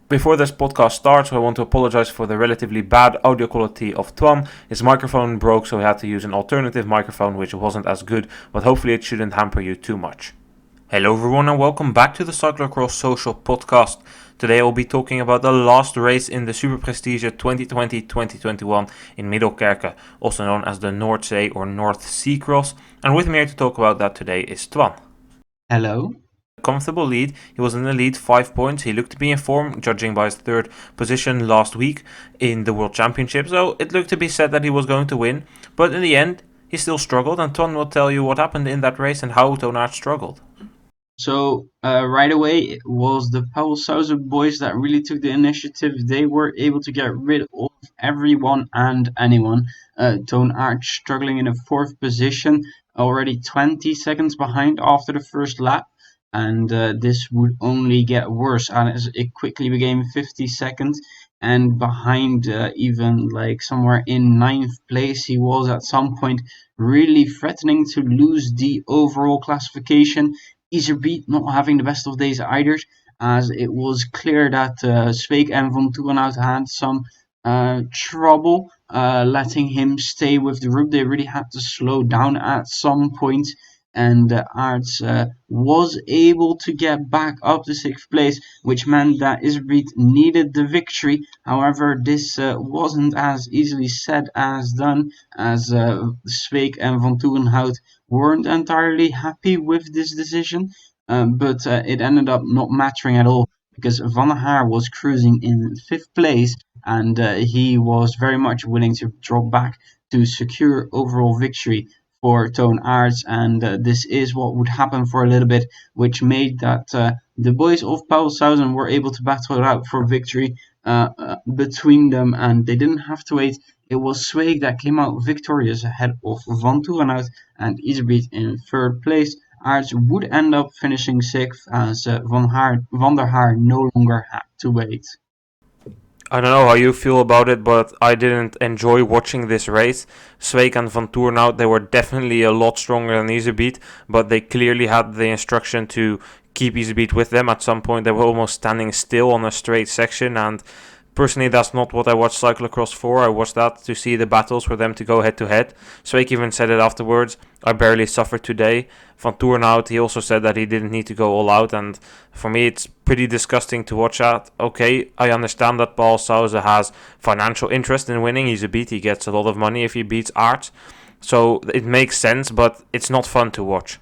Before this podcast starts, I want to apologize for the relatively bad audio quality of Twan. His microphone broke, so he had to use an alternative microphone, which wasn't as good, but hopefully it shouldn't hamper you too much. Hello everyone and welcome back to the Cyclocross Social podcast. Today I will be talking about the last race in the Superprestige 2020-2021 in Middelkerke, also known as the Noordzee or North Sea Cross, and with me here to talk about that today is Twan. Hello. Comfortable lead. He was in the lead 5 points. He looked to be in form, judging by his third position last week in the World Championship, so it looked to be said that he was going to win, but in the end he still struggled, and Ton will tell you what happened in that race and how Tonaert struggled. So right away it was the Pauwels Sauzen boys that really took the initiative. They were able to get rid of everyone and anyone. Tonaert struggling in a fourth position, already 20 seconds behind after the first lap. And this would only get worse as it quickly became 50 seconds. And behind even like somewhere in ninth place, he was at some point really threatening to lose the overall classification. Iserbyt not having the best of days either, as it was clear that Sweeck and Vanthourenhout had some trouble letting him stay with the group. They really had to slow down at some point, and Arts was able to get back up to sixth place, which meant that Iserbyt needed the victory. However, this wasn't as easily said as done, as Sweeck and Vanthourenhout weren't entirely happy with this decision, but it ended up not mattering at all because Van Haar was cruising in fifth place, and he was very much willing to drop back to secure overall victory for Tonaert, and this is what would happen for a little bit, which made that the boys of Pauwels were able to battle it out for victory between them, and they didn't have to wait. It was Sweeck that came out victorious ahead of Vanthourenhout and Iserbyt in third place. Aerts would end up finishing sixth as Van der Haar no longer had to wait. I don't know how you feel about it, but I didn't enjoy watching this race. Sweeck and Vanthourenhout, they were definitely a lot stronger than Iserbyt, but they clearly had the instruction to keep Iserbyt with them. At some point, they were almost standing still on a straight section, and personally, that's not what I watched cyclocross for. I watched that to see the battles for them to go head to head. Sweeck even said it afterwards. I barely suffered today. Vanthourenhout, he also said that he didn't need to go all out, and for me, it's pretty disgusting to watch that. Okay, I understand that Paul Sauzen has financial interest in winning. He's a beat. He gets a lot of money if he beats Art, so it makes sense, but it's not fun to watch.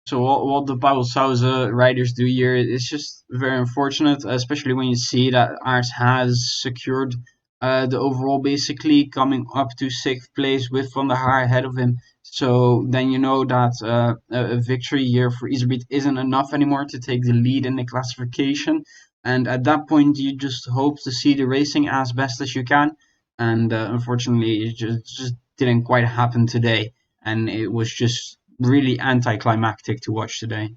So what the Pauwels riders do here is just very unfortunate, especially when you see that Ars has secured the overall, basically coming up to sixth place with Van der Haar ahead of him. So then you know that a victory here for Iserbyt isn't enough anymore to take the lead in the classification. And at that point, you just hope to see the racing as best as you can. And unfortunately, it just didn't quite happen today. And it was just really anticlimactic to watch today.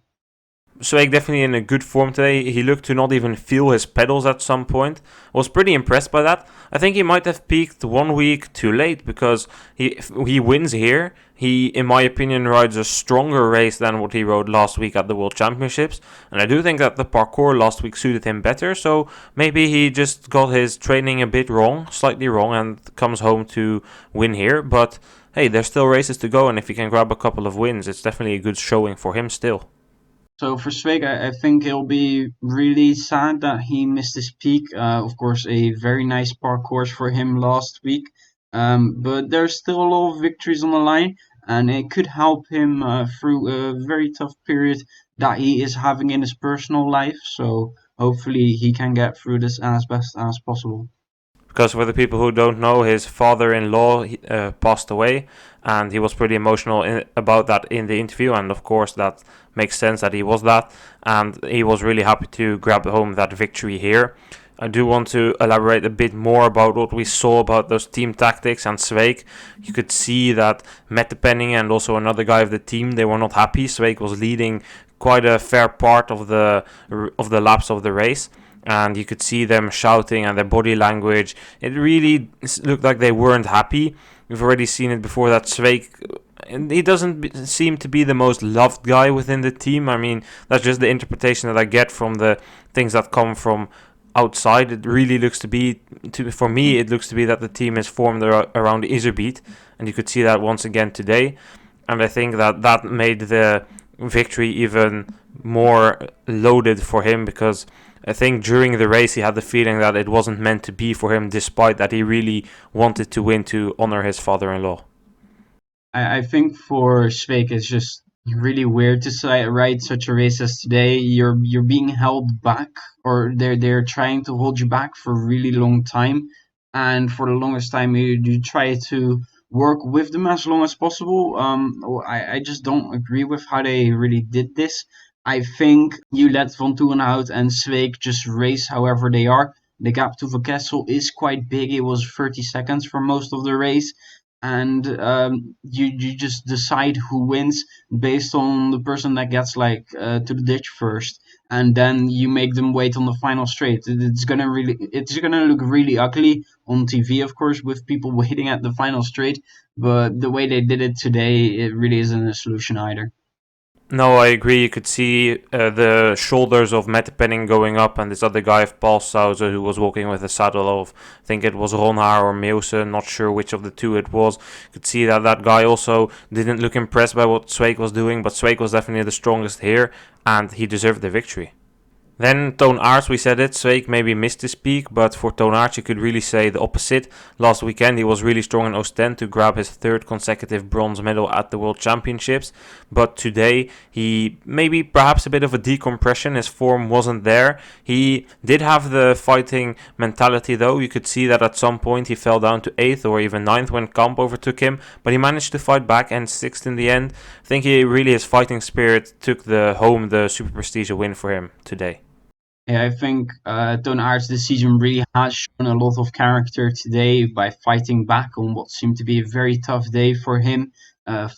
Sweeck definitely in a good form today. He looked to not even feel his pedals at some point. I was pretty impressed by that. I think he might have peaked 1 week too late because he wins here. He, in my opinion, rides a stronger race than what he rode last week at the World Championships. And I do think that the parkour last week suited him better. So maybe he just got his training a bit wrong, slightly wrong, and comes home to win here. But hey, there's still races to go. And if he can grab a couple of wins, it's definitely a good showing for him still. So for Sweeck, I think it'll be really sad that he missed his peak. Of course, a very nice parcours for him last week. But there's still a lot of victories on the line, and it could help him through a very tough period that he is having in his personal life. So hopefully he can get through this as best as possible. Because for the people who don't know, his father-in-law passed away, and he was pretty emotional about that in the interview, and of course that makes sense that he was that, and he was really happy to grab home that victory here. I do want to elaborate a bit more about what we saw about those team tactics and Sweeck. You could see that Mette Penning and also another guy of the team, they were not happy. Sweeck was leading quite a fair part of the laps of the race, and you could see them shouting and their body language. It really looked like they weren't happy. We've already seen it before that Sweeck, he doesn't seem to be the most loved guy within the team. I mean, that's just the interpretation that I get from the things that come from outside, it really looks to be, for me, it looks to be that the team is formed around Iserbeet, and you could see that once again today. And I think that made the victory even more loaded for him, because I think during the race he had the feeling that it wasn't meant to be for him, despite that he really wanted to win to honor his father-in-law. I think for Sweeck it's just really weird to ride such a race as today. You're being held back, or they're trying to hold you back for a really long time, and for the longest time you try to work with them as long as possible. I just don't agree with how they really did this. I think you let Vanthourenhout and Sweeck just race however they are. The gap to Van Kessel is quite big. It was 30 seconds for most of the race, and you just decide who wins based on the person that gets to the ditch first, and then you make them wait on the final straight. It's gonna look really ugly on TV, of course, with people waiting at the final straight. But the way they did it today, it really isn't a solution either. No, I agree. You could see the shoulders of Mette Penning going up, and this other guy of Paul Sauzen who was walking with a saddle of, I think it was Haar or Meuse, not sure which of the two it was. You could see that that guy also didn't look impressed by what Sweeck was doing, but Sweeck was definitely the strongest here, and he deserved the victory. Then Toon Aerts, we said it, Sweeck maybe missed his peak, but for Toon Aerts you could really say the opposite. Last weekend he was really strong in Ostend to grab his third consecutive bronze medal at the World Championships, but today he maybe perhaps a bit of a decompression, his form wasn't there. He did have the fighting mentality though, you could see that at some point he fell down to 8th or even 9th when Kamp overtook him, but he managed to fight back and 6th in the end. I think his fighting spirit took the Superprestige win for him today. Yeah, I think Toon Aerts this season really has shown a lot of character today by fighting back on what seemed to be a very tough day for him,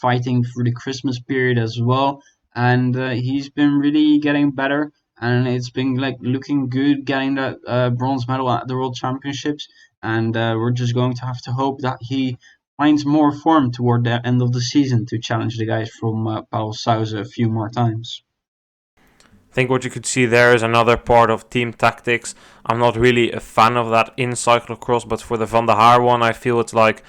fighting through the Christmas period as well, and he's been really getting better, and it's been looking good getting that bronze medal at the World Championships, and we're just going to have to hope that he finds more form toward the end of the season to challenge the guys from Pauwels a few more times. I think what you could see there is another part of team tactics. I'm not really a fan of that in cyclocross, but for the Van der Haar one, I feel it's like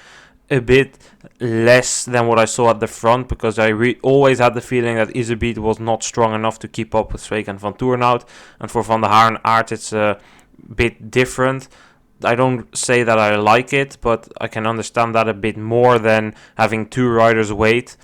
a bit less than what I saw at the front, because I always had the feeling that Iserbeet was not strong enough to keep up with Sweeck and Vanthourenhout, and for Van der Haar and Aert it's a bit different. I don't say that I like it, but I can understand that a bit more than having two riders wait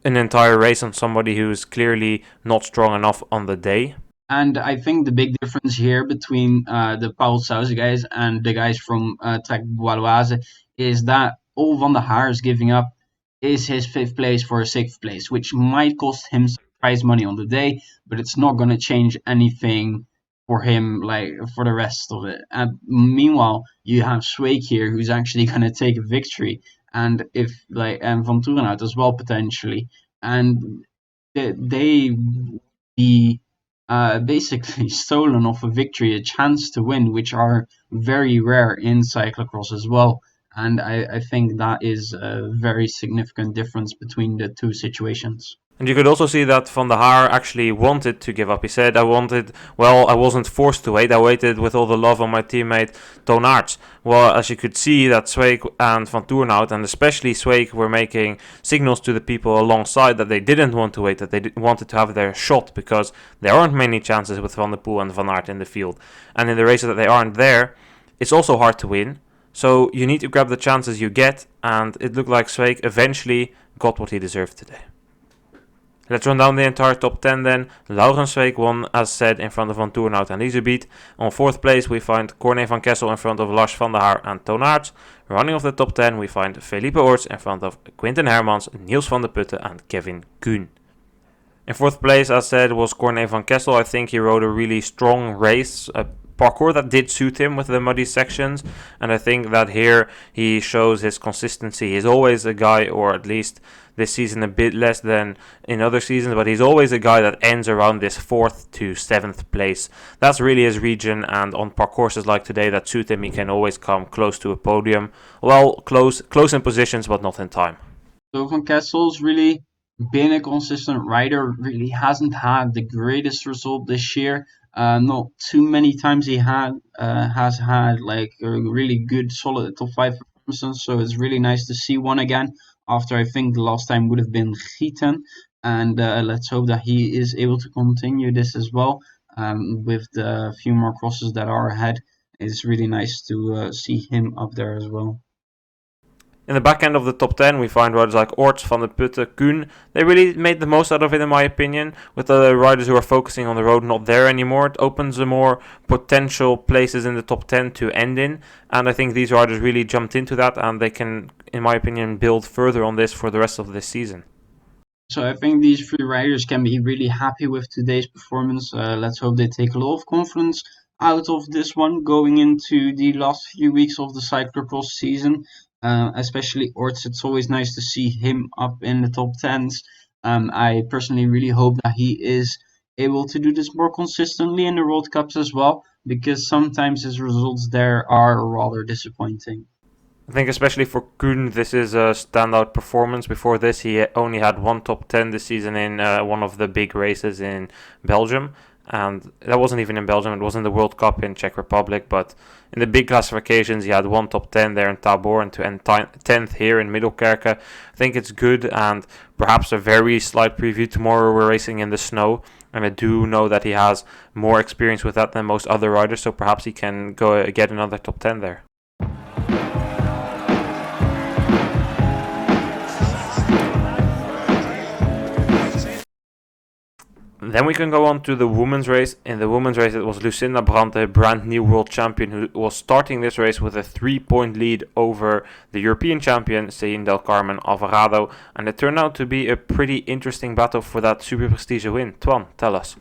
an entire race on somebody who is clearly not strong enough on the day. And I think the big difference here between the Pauwels guys and the guys from Trek Baloise is that all Van der Haar is giving up is his 5th place for a 6th place, which might cost him some prize money on the day, but it's not going to change anything for him for the rest of it. And meanwhile, you have Sweeck here who's actually going to take a victory, and and Vanthourenhout as well potentially, and they be basically stolen off a victory, a chance to win, which are very rare in cyclocross as well. And I think that is a very significant difference between the two situations. And you could also see that Van der Haar actually wanted to give up. He said, I wasn't forced to wait. I waited with all the love on my teammate Toon Aerts. Well, as you could see, that Sweeck and Vanthourenhout, and especially Sweeck, were making signals to the people alongside that they didn't want to wait, that they wanted to have their shot, because there aren't many chances with Van der Poel and Van Aert in the field. And in the races that they aren't there, it's also hard to win. So you need to grab the chances you get, and it looked like Sweeck eventually got what he deserved today. Let's run down the entire top 10 then. Laurens Sweeck won, as said, in front of Vanthourenhout and Iserbeet. On 4th place we find Orts and Van Kessel in front of Lars van der Haar and Toon Aerts. Running off the top 10 we find Felipe Orts in front of Quinten Hermans, Niels van der Putten and Kevin Kuhn. In 4th place, as said, was Orts and Van Kessel. I think he rode a really strong race, a parkour that did suit him with the muddy sections, and I think that here he shows his consistency. He's always a guy, or at least this season a bit less than in other seasons, but he's always a guy that ends around this 4th to 7th place. That's really his region, and on parcourses like today that suit him, he can always come close to a podium. Well, close in positions, but not in time. So Van Kessel's really been a consistent rider, really hasn't had the greatest result this year. Not too many times he has had like a really good solid top five performances, so it's really nice to see one again. After I think the last time would have been Gieten, and let's hope that he is able to continue this as well. With the few more crosses that are ahead, it's really nice to see him up there as well. In the back end of the top 10, we find riders like Orts, Van der Putten, Kuhn. They really made the most out of it, in my opinion. With the riders who are focusing on the road not there anymore, it opens the more potential places in the top 10 to end in. And I think these riders really jumped into that, and they can, in my opinion, build further on this for the rest of this season. So I think these three riders can be really happy with today's performance. Let's hope they take a lot of confidence out of this one going into the last few weeks of the cyclocross season. Especially Orts, it's always nice to see him up in the top tens. I personally really hope that he is able to do this more consistently in the World Cups as well, because sometimes his results there are rather disappointing. I think especially for Kuhn, this is a standout performance. Before this, he only had one top 10 this season in one of the big races in Belgium. And that wasn't even in Belgium, it was in the World Cup in Czech Republic. But in the big classifications, he had one top 10 there in Tabor and to end 10th here in Middelkerke. I think it's good, and perhaps a very slight preview. Tomorrow we're racing in the snow, and I do know that he has more experience with that than most other riders, so perhaps he can go get another top 10 there. Then we can go on to the women's race. In the women's race, it was Lucinda Brandt, a brand new world champion, who was starting this race with a 3-point lead over the European champion, Celine del Carmen Alvarado. And it turned out to be a pretty interesting battle for that Superprestige win. Twan, tell us.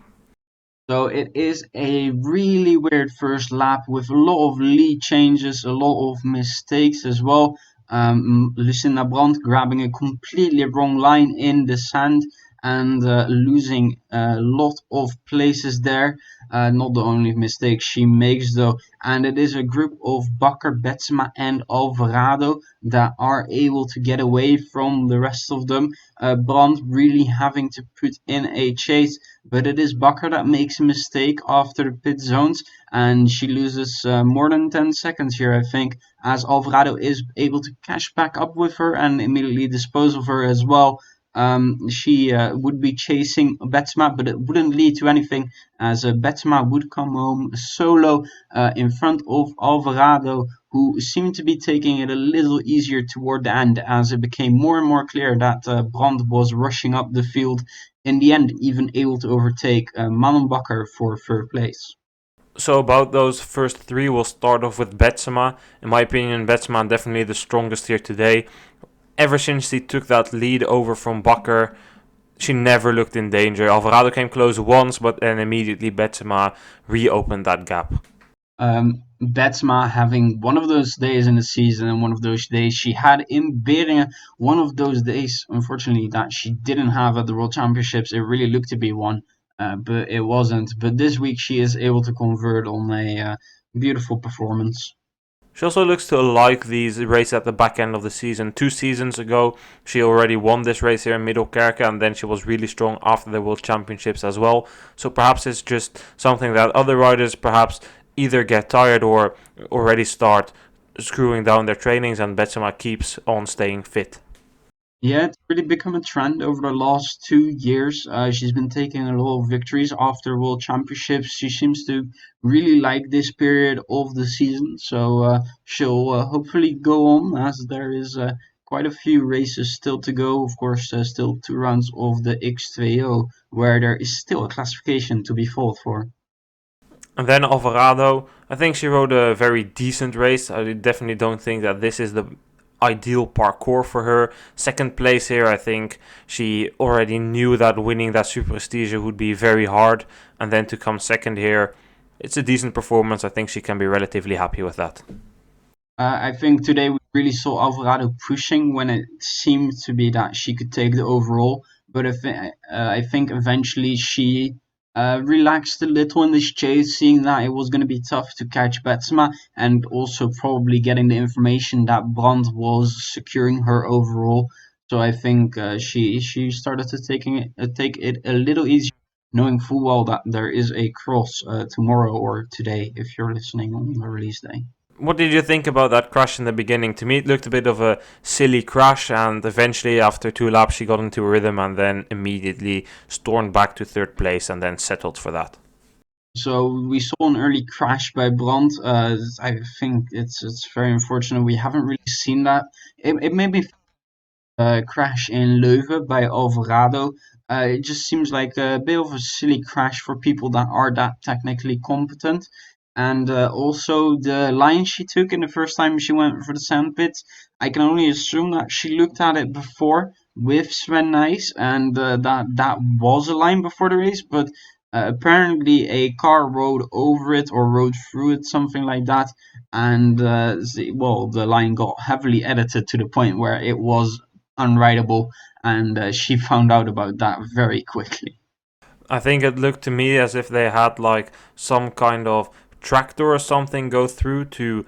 So it is a really weird first lap with a lot of lead changes, a lot of mistakes as well. Lucinda Brandt grabbing a completely wrong line in the sand and losing a lot of places there. Not the only mistake she makes though, and it is a group of Bakker, Betsema and Alvarado that are able to get away from the rest of them. Brandt really having to put in a chase, but it is Bakker that makes a mistake after the pit zones, and she loses more than 10 seconds here, I think, as Alvarado is able to catch back up with her and immediately dispose of her as well. She would be chasing Betsema, but it wouldn't lead to anything, as Betsema would come home solo in front of Alvarado, who seemed to be taking it a little easier toward the end, as it became more and more clear that Brandt was rushing up the field. In the end, even able to overtake Manon Bakker for third place. So about those first three, we'll start off with Betsema. In my opinion, Betsema definitely the strongest here today. Ever since he took that lead over from Bakker, she never looked in danger. Alvarado came close once, but then immediately Betsema reopened that gap. Betsema having one of those days in the season, and one of those days she had in Beringen, one of those days, unfortunately, that she didn't have at the World Championships. It really looked to be one, but it wasn't. But this week she is able to convert on a beautiful performance. She also looks to like these races at the back end of the season. 2 seasons ago, she already won this race here in Middelkerke, and then she was really strong after the World Championships as well. So perhaps it's just something that other riders perhaps either get tired or already start screwing down their trainings, and Betsema keeps on staying fit. Yeah, it's really become a trend over the last 2 years. She's been taking a lot of victories after World Championships. She seems to really like this period of the season, so she'll hopefully go on, as there is quite a few races still to go. Of course, there's still 2 rounds of the X2O, where there is still a classification to be fought for. And then Alvarado, I think she rode a very decent race. I definitely don't think that this is the ideal parcours for her. Second place here, I think she already knew that winning that Superprestige would be very hard, and then to come second here, it's a decent performance. I think she can be relatively happy with that. I think today we really saw Alvarado pushing when it seemed to be that she could take the overall, but I think eventually she relaxed a little in this chase, seeing that it was going to be tough to catch Betsema, and also probably getting the information that Brandt was securing her overall. So I think she started to take it a little easier knowing full well that there is a cross tomorrow or today if you're listening on the release day. What did you think about that crash in the beginning? To me, it looked a bit of a silly crash, and eventually, after 2 laps, she got into a rhythm and then immediately stormed back to third place and then settled for that. So we saw an early crash by Brandt. I think it's very unfortunate. We haven't really seen that. It made me crash in Leuven by Alvarado. It just seems like a bit of a silly crash for people that are that technically competent. And also the line she took in the first time she went for the sandpit, I can only assume that she looked at it before with Sven Nys, and that was a line before the race, but apparently a car rode over it or rode through it, something like that, and the line got heavily edited to the point where it was unwritable, and she found out about that very quickly. I think it looked to me as if they had like some kind of tractor or something go through to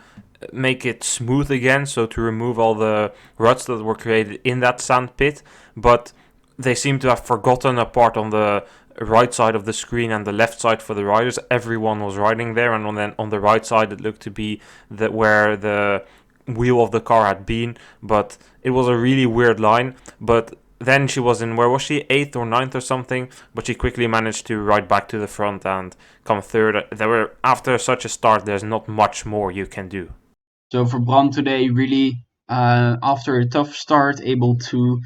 make it smooth again, so to remove all the ruts that were created in that sand pit, but they seem to have forgotten a part on the right side of the screen and the left side for the riders. Everyone was riding there, and then on the right side it looked to be where the wheel of the car had been, but it was a really weird line. But then she was in, where was she, 8th or 9th or something, but she quickly managed to ride back to the front and come third. After such a start, there's not much more you can do. So for Brandt today, really, after a tough start, able to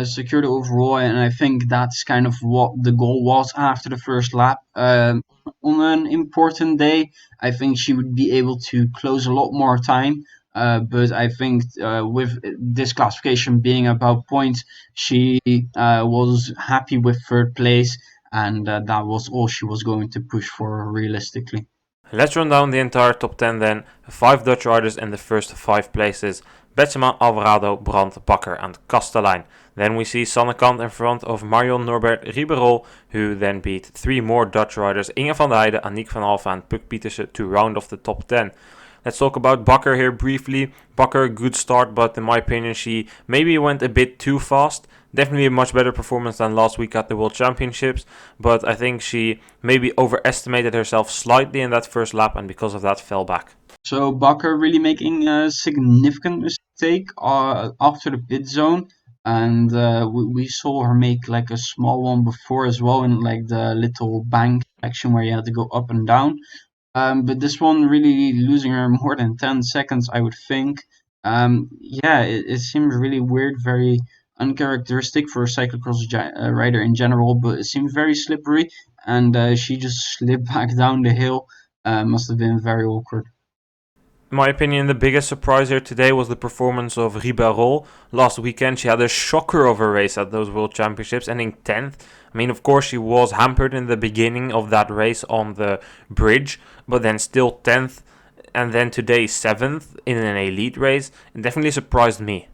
secure the overall, and I think that's kind of what the goal was after the first lap. On an important day, I think she would be able to close a lot more time. But I think with this classification being about points, she was happy with third place, and that was all she was going to push for realistically. Let's run down the entire top 10 then. 5 Dutch riders in the first 5 places. Betsema, Alvarado, Brandt, Bakker and Kastelein. Then we see Sannekant in front of Marion Norbert Ribeiro, who then beat 3 more Dutch riders, Inge van der Heijden, Aniek van Alphen and Puk Pietersen, to round off the top 10. Let's talk about Bakker here briefly. Bakker, good start, but in my opinion she maybe went a bit too fast. Definitely a much better performance than last week at the World Championships, but I think she maybe overestimated herself slightly in that first lap and because of that fell back. So Bakker really making a significant mistake after the pit zone, and we saw her make like a small one before as well in like the little bank section where you had to go up and down. But this one really losing her more than 10 seconds, I would think. Yeah, it seems really weird, very uncharacteristic for a cyclocross rider in general, but it seemed very slippery, and she just slipped back down the hill. Must have been very awkward. In my opinion, the biggest surprise here today was the performance of Ribeiro. Last weekend, she had a shocker of a race at those World Championships, ending 10th. I mean, of course, she was hampered in the beginning of that race on the bridge, but then still 10th, and then today 7th in an elite race. It definitely surprised me.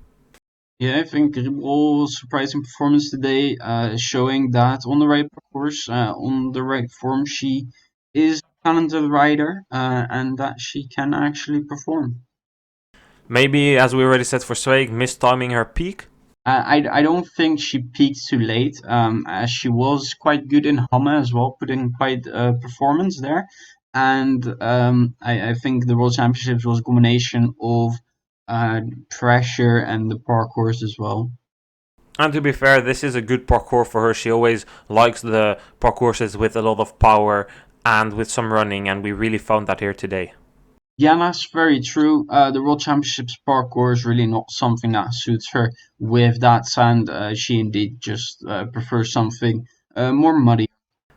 Yeah, I think Ribeiro surprising performance today, showing that on the right course, on the right form, she is a talented rider, and that she can actually perform. Maybe, as we already said for Sweeck, mistiming her peak. I don't think she peaked too late, as she was quite good in Hamme as well, putting quite a performance there. And I think the World Championships was a combination of pressure and the parcours as well. And to be fair, this is a good parcours for her. She always likes the parcourses with a lot of power and with some running, and we really found that here today. Yeah, that's very true. The World Championships parcours is really not something that suits her with that sand. She indeed just prefers something more muddy.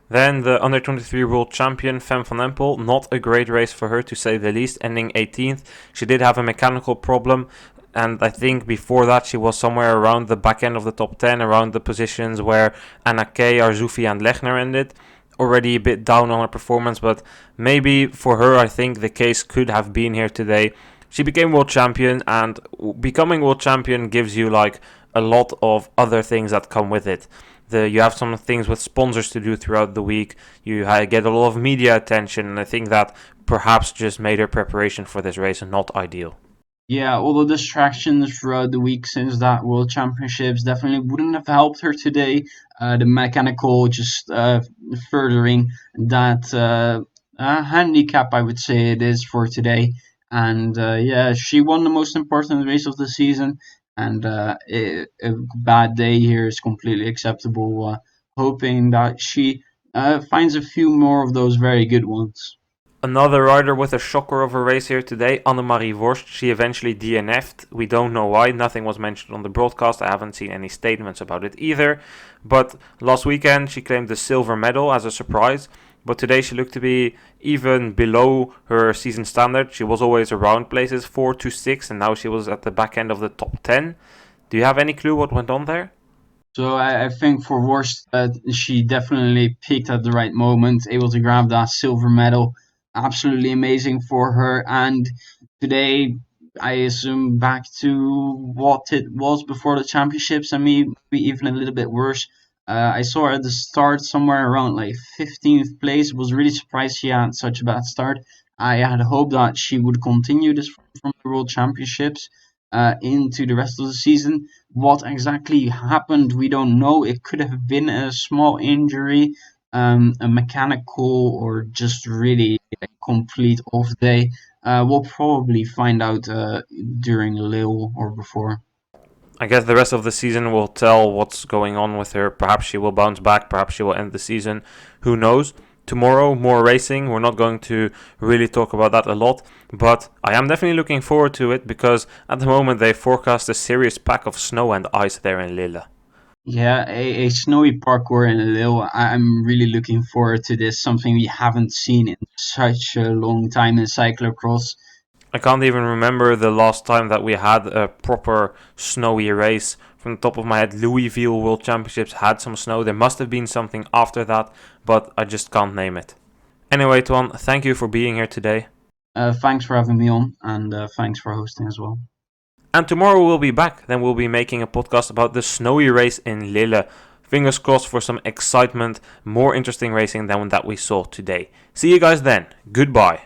Then the under 23 world champion Fem van Empel, not a great race for her to say the least, ending 18th. She did have a mechanical problem, and I think before that she was somewhere around the back end of the top 10, around the positions where Anna Kay, Arzoufi and Lechner ended. Already a bit down on her performance, but maybe for her I think the case could have been here today. She became world champion, and becoming world champion gives you like a lot of other things that come with it. You have some things with sponsors to do throughout the week. You get a lot of media attention, and I think that perhaps just made her preparation for this race not ideal. Yeah, all the distractions throughout the week since that World Championships definitely wouldn't have helped her today. The mechanical just furthering that handicap, I would say it is for today. And yeah, she won the most important race of the season, and a bad day here is completely acceptable. Hoping that she finds a few more of those very good ones. Another rider with a shocker of a race here today, Annemarie Worst. She eventually DNF'd. We don't know why. Nothing was mentioned on the broadcast. I haven't seen any statements about it either. But last weekend she claimed the silver medal as a surprise. But today she looked to be even below her season standard. She was always around places 4 to 6, and now she was at the back end of the top 10. Do you have any clue what went on there? So I think for Worst, she definitely peaked at the right moment, able to grab that silver medal. Absolutely amazing for her. And today, I assume back to what it was before the championships, and maybe even a little bit worse. I saw her at the start somewhere around like 15th place. Was really surprised she had such a bad start. I had hoped that she would continue this from the World Championships into the rest of the season. What exactly happened, we don't know. It could have been a small injury, a mechanical, or just really a complete off day. We'll probably find out during Lille or before. I guess the rest of the season will tell what's going on with her. Perhaps she will bounce back, perhaps she will end the season. Who knows? Tomorrow, more racing. We're not going to really talk about that a lot, but I am definitely looking forward to it because at the moment they forecast a serious pack of snow and ice there in Lille. Yeah, a snowy parkour in Lille. I'm really looking forward to this. Something we haven't seen in such a long time in cyclocross. I can't even remember the last time that we had a proper snowy race. From the top of my head, Louisville World Championships had some snow. There must have been something after that, but I just can't name it. Anyway, Tuan, thank you for being here today. Thanks for having me on, and thanks for hosting as well. And tomorrow we'll be back. Then we'll be making a podcast about the snowy race in Lille. Fingers crossed for some excitement, more interesting racing than that we saw today. See you guys then. Goodbye.